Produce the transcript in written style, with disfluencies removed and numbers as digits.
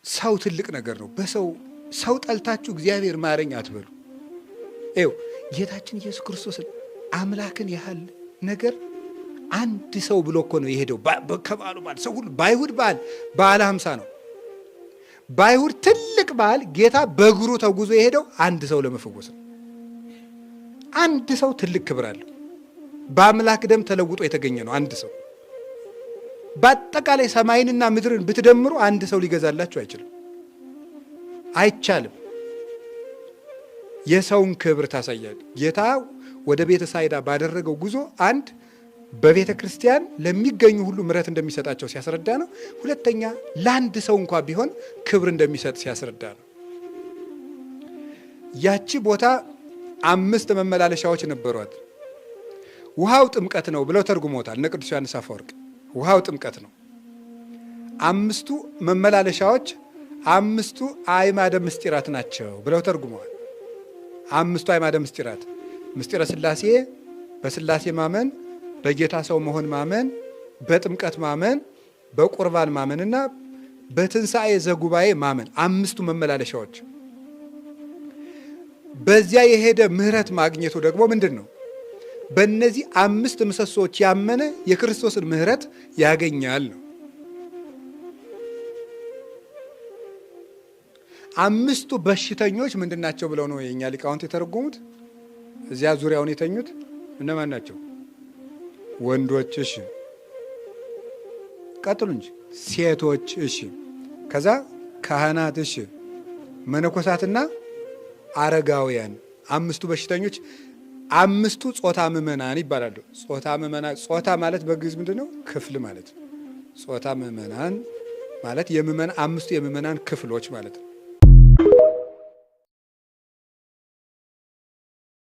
ሰው ትልቅ ነገር ነው። ሰው ጠልታችሁ እግዚአብሔር ማረኝ አትበሉ። ይኸው ጌታችን ኢየሱስ ክርስቶስን አምላክን ያህል ነገር አንድ ሰው ብሎ እኮ ነው የሄደው። ከበዓሉ በዓል ሰው ሁሉ በአይሁድ በዓለ ሃምሳ ነው። በአይሁድ ትልቅ በዓል ጌታ በእግሩ ተጉዞ የሄደው አንድ ሰው ለመፈወስ ነው። አንድ ሰው ትልቅ ክብር አለው። በአምላክ ደም ተለውጦ የተገኘ ነው አንድ ሰው። በአጠቃላይ ሰማይንና ምድርን ብትደምሩ አንድ ሰው ሊገዛላችሁ አይችልም፣ አይቻልም። የሰውን ክብር ታሳያል። ጌታ ወደ ቤተ ሳይዳ ባደረገው ጉዞ አንድ በቤተ ክርስቲያን ለሚገኙ ሁሉ ምሕረት እንደሚሰጣቸው ሲያስረዳ ነው። ሁለተኛ ለአንድ ሰው እንኳ ቢሆን ክብር እንደሚሰጥ ሲያስረዳ ነው። ያቺ ቦታ 5 መመላለሻዎች ነበሯት። ውሃው ጥምቀት ነው ብለው ተርጉሞታል እነ ቅዱስ ዮሐንስ አፈወርቅ። ውሃው ጥምቀት ነው። 5ቱ መመላለሻዎች 5ቱ አዕማደ ምስጢራት ናቸው ብለው ተርጉመዋል። 5ቱ አዕማደ ምስጢራት ምስጢረ ሥላሴ፣ በሥላሴ ማመን፣ በጌታ ሰው መሆን ማመን፣ በጥምቀት ማመን፣ በቁርባን ማመንና በትንሣኤ ዘጉባኤ ማመን 5ቱ መመላለሻዎች። በዚያ የሄደ ምሕረት ማግኘቱ ደግሞ ምንድን ነው? በእነዚህ 5 ምሰሶዎች ያመነ የክርስቶስን ምሕረት ያገኛል ነው። 5ቱ በሽተኞች ምንድን ናቸው ብለው ነው የእኛ ሊቃውንት የተረጎሙት? እዚያ ዙሪያውን የተኙት እነማን ናቸው? ወንዶች፣ እሺ፣ ቀጥሉ እንጂ ሴቶች፣ እሺ፣ ከዛ ካህናት፣ እሺ፣ መነኮሳትና አረጋውያን 5ቱ በሽተኞች። 5ቱ ጾታ ምእመናን ይባላሉ። ጾታ ምእመናን፣ ጾታ ማለት በግዕዝ ምንድን ነው? ክፍል ማለት ነው። ጾታ ምእመናን ማለት የምእመናን 5ቱ የምእመናን ክፍሎች ማለት ነው።